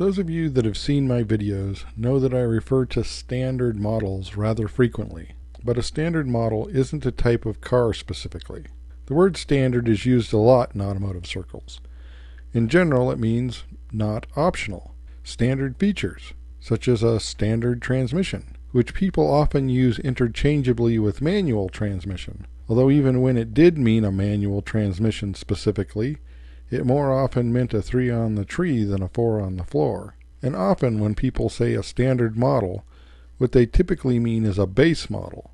Those of you that have seen my videos know that I refer to standard models rather frequently, but a standard model isn't a type of car specifically. The word standard is used a lot in automotive circles. In general, it means not optional. Standard features, such as a standard transmission, which people often use interchangeably with manual transmission, although even when it did mean a manual transmission specifically, it more often meant a 3 on the tree than a 4 on the floor. And often when people say a standard model, what they typically mean is a base model,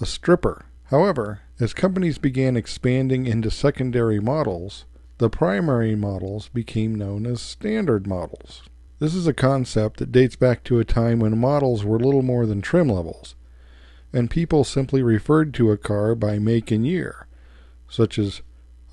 a stripper. However, as companies began expanding into secondary models, the primary models became known as standard models. This is a concept that dates back to a time when models were little more than trim levels, and people simply referred to a car by make and year, such as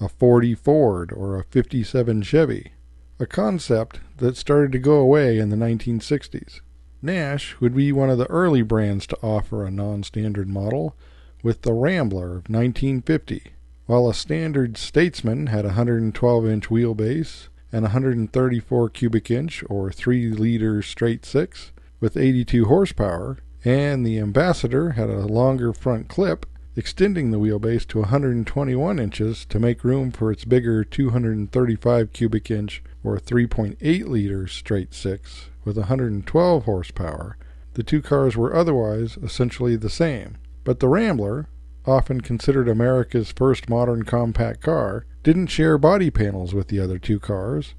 a 40 Ford or a 57 Chevy, a concept that started to go away in the 1960s. Nash would be one of the early brands to offer a non-standard model with the Rambler of 1950, while a standard Statesman had a 112-inch wheelbase and 134 cubic inch or 3-liter straight six with 82 horsepower, and the Ambassador had a longer front clip, extending the wheelbase to 121 inches to make room for its bigger 235 cubic inch or 3.8 liter straight six with 112 horsepower. The two cars were otherwise essentially the same, but the Rambler, often considered America's first modern compact car, didn't share body panels with the other two cars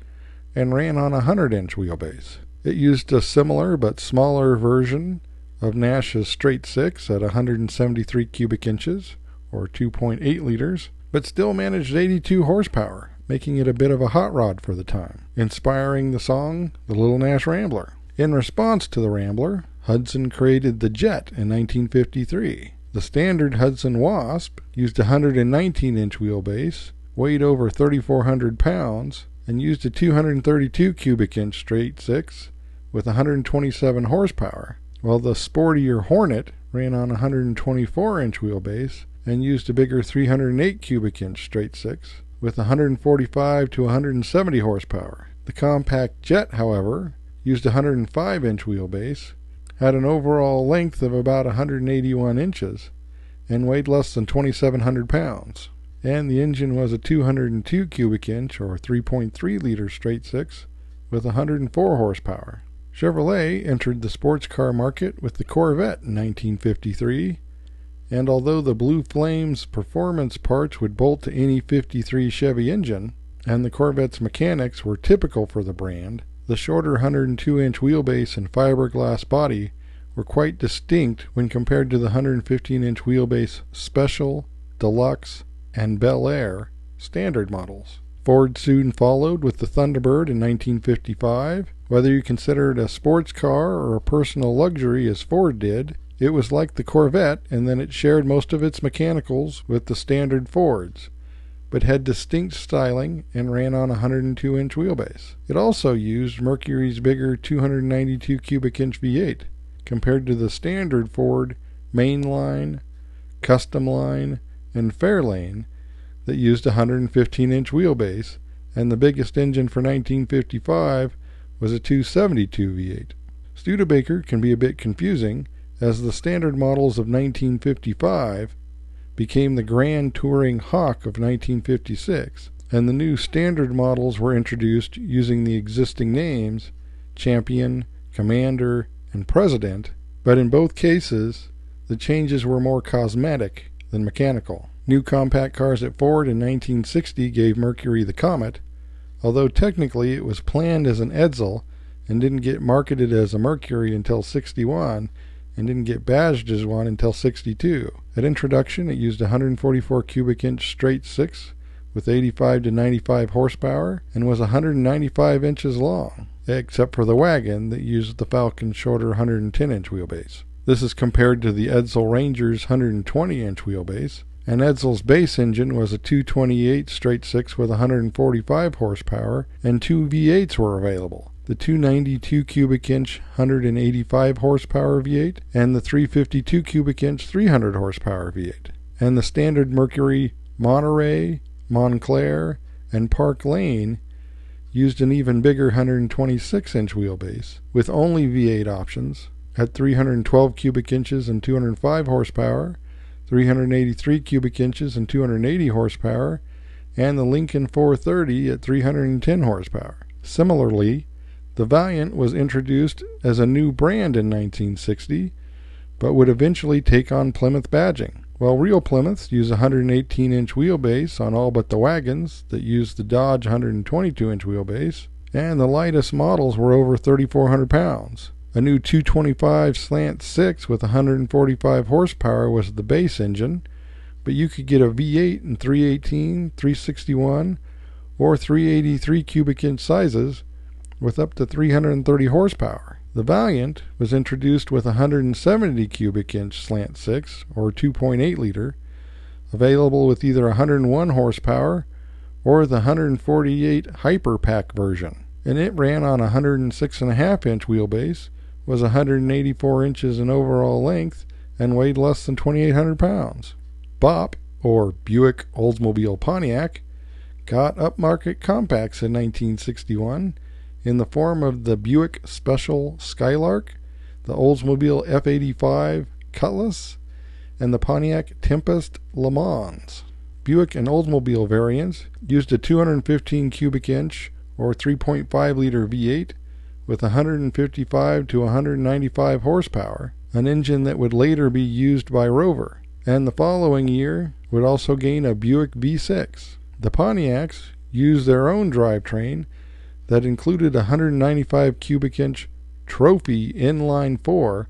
and ran on a 100-inch wheelbase. It used a similar but smaller version of Nash's straight six at 173 cubic inches or 2.8 liters, but still managed 82 horsepower, making it a bit of a hot rod for the time, inspiring the song The Little Nash Rambler. In response to the Rambler, Hudson created the Jet in 1953. The standard Hudson Wasp used a 119-inch wheelbase, weighed over 3,400 pounds, and used a 232 cubic inch straight six with 127 horsepower, while the sportier Hornet ran on a 124-inch wheelbase and used a bigger 308 cubic inch straight six with 145 to 170 horsepower. The compact Jet, however, used a 105-inch wheelbase, had an overall length of about 181 inches, and weighed less than 2,700 pounds. And the engine was a 202 cubic inch or 3.3 liter straight six with 104 horsepower. Chevrolet entered the sports car market with the Corvette in 1953, and although the Blue Flame's performance parts would bolt to any 53 Chevy engine, and the Corvette's mechanics were typical for the brand, the shorter 102-inch wheelbase and fiberglass body were quite distinct when compared to the 115-inch wheelbase Special, Deluxe, and Bel Air standard models. Ford soon followed with the Thunderbird in 1955. Whether you consider it a sports car or a personal luxury as Ford did, it was like the Corvette, and then it shared most of its mechanicals with the standard Fords, but had distinct styling and ran on a 102-inch wheelbase. It also used Mercury's bigger 292 cubic inch V8, compared to the standard Ford Mainline, Custom Line, and Fairlane that used a 115-inch wheelbase, and the biggest engine for 1955 was a 272 V8. Studebaker can be a bit confusing, as the standard models of 1955 became the Grand Touring Hawk of 1956, and the new standard models were introduced using the existing names Champion, Commander, and President, but in both cases the changes were more cosmetic than mechanical. New compact cars at Ford in 1960 gave Mercury the Comet, although technically it was planned as an Edsel and didn't get marketed as a Mercury until 61 and didn't get badged as one until 62. At introduction, it used a 144 cubic inch straight six with 85 to 95 horsepower and was 195 inches long, except for the wagon that used the Falcon's shorter 110-inch wheelbase. This is compared to the Edsel Ranger's 120-inch wheelbase, and Edsel's base engine was a 228 straight six with 145 horsepower, and two V8s were available, the 292 cubic inch 185 horsepower V8 and the 352 cubic inch 300 horsepower V8. And the standard Mercury Monterey, Montclair, and Park Lane used an even bigger 126-inch wheelbase with only V8 options at 312 cubic inches and 205 horsepower, 383 cubic inches and 280 horsepower, and the Lincoln 430 at 310 horsepower. Similarly, the Valiant was introduced as a new brand in 1960, but would eventually take on Plymouth badging. While real Plymouths use a 118-inch wheelbase on all but the wagons that used the Dodge 122-inch wheelbase, and the lightest models were over 3,400 pounds. A new 225 slant 6 with 145 horsepower was the base engine, but you could get a V8 in 318, 361, or 383 cubic inch sizes with up to 330 horsepower. The Valiant was introduced with a 170 cubic inch slant 6 or 2.8 liter, available with either 101 horsepower or the 148 Hyper Pack version, and it ran on a 106.5 inch wheelbase, was 184 inches in overall length, and weighed less than 2,800 pounds. BOP, or Buick Oldsmobile Pontiac, got upmarket compacts in 1961 in the form of the Buick Special Skylark, the Oldsmobile F85 Cutlass, and the Pontiac Tempest Le Mans. Buick and Oldsmobile variants used a 215 cubic inch or 3.5 liter V8 with 155 to 195 horsepower, an engine that would later be used by Rover, and the following year would also gain a Buick V6. The Pontiacs used their own drivetrain that included a 195 cubic inch Trophy inline 4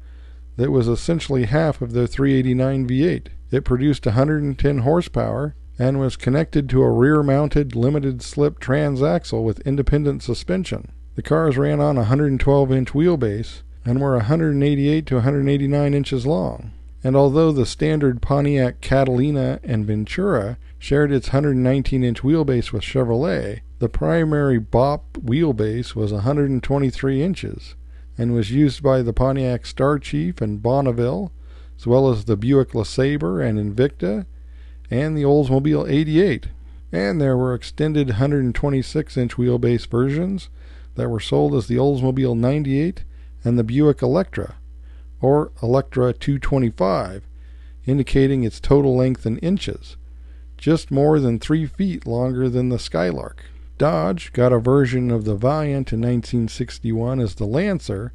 that was essentially half of their 389 V8. It produced 110 horsepower and was connected to a rear-mounted limited-slip transaxle with independent suspension. The cars ran on a 112-inch wheelbase and were 188 to 189 inches long. And although the standard Pontiac Catalina and Ventura shared its 119-inch wheelbase with Chevrolet, the primary BOP wheelbase was 123 inches and was used by the Pontiac Star Chief and Bonneville, as well as the Buick LeSabre and Invicta, and the Oldsmobile 88. And there were extended 126-inch wheelbase versions that were sold as the Oldsmobile 98 and the Buick Electra, or Electra 225, indicating its total length in inches, just more than 3 feet longer than the Skylark. Dodge got a version of the Valiant in 1961 as the Lancer,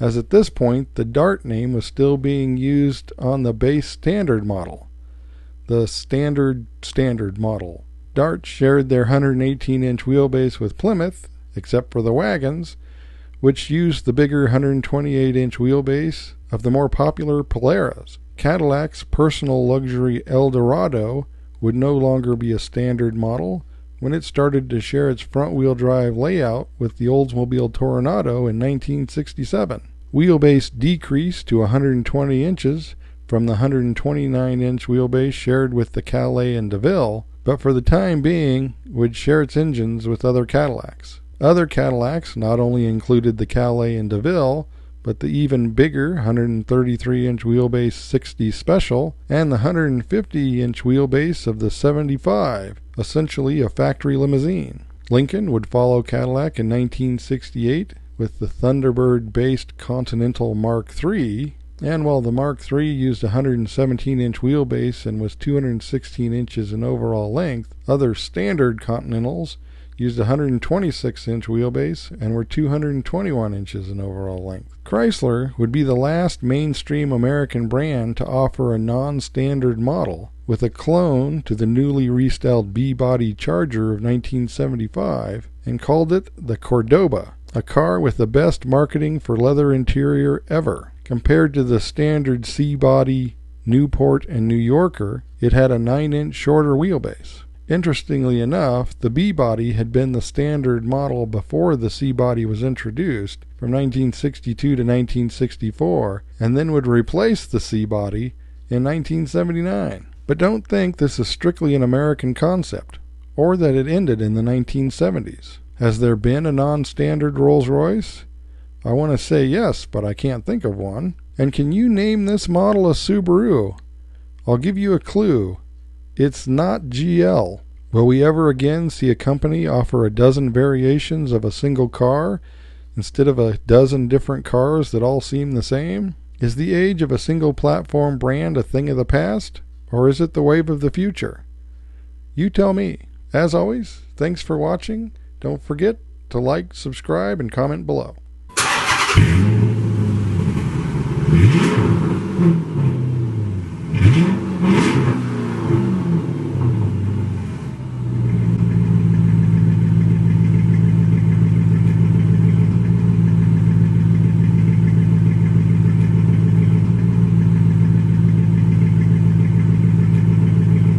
as at this point the Dart name was still being used on the base standard model. The standard model. Dart shared their 118-inch wheelbase with Plymouth, except for the wagons, which used the bigger 128-inch wheelbase of the more popular Polaris. Cadillac's personal luxury Eldorado would no longer be a standard model when it started to share its front-wheel drive layout with the Oldsmobile Toronado in 1967. Wheelbase decreased to 120 inches from the 129-inch wheelbase shared with the Calais and DeVille, but for the time being would share its engines with other Cadillacs. Other Cadillacs not only included the Calais and DeVille, but the even bigger 133-inch wheelbase 60 Special and the 150-inch wheelbase of the 75, essentially a factory limousine. Lincoln would follow Cadillac in 1968 with the Thunderbird-based Continental Mark III, and while the Mark III used a 117-inch wheelbase and was 216 inches in overall length, other standard Continentals used a 126-inch wheelbase and were 221 inches in overall length. Chrysler would be the last mainstream American brand to offer a non-standard model, with a clone to the newly restyled B-body Charger of 1975, and called it the Cordoba, a car with the best marketing for leather interior ever. Compared to the standard C-body Newport and New Yorker, it had a 9-inch shorter wheelbase. Interestingly enough, the B-body had been the standard model before the C-body was introduced from 1962 to 1964, and then would replace the C-body in 1979. But don't think this is strictly an American concept, or that it ended in the 1970s. Has there been a non-standard Rolls-Royce? I want to say yes, but I can't think of one. And can you name this model a Subaru? I'll give you a clue. It's not GL. Will we ever again see a company offer a dozen variations of a single car instead of a dozen different cars that all seem the same? Is the age of a single platform brand a thing of the past, or is it the wave of the future? You tell me. As always, thanks for watching. Don't forget to like, subscribe, and comment below.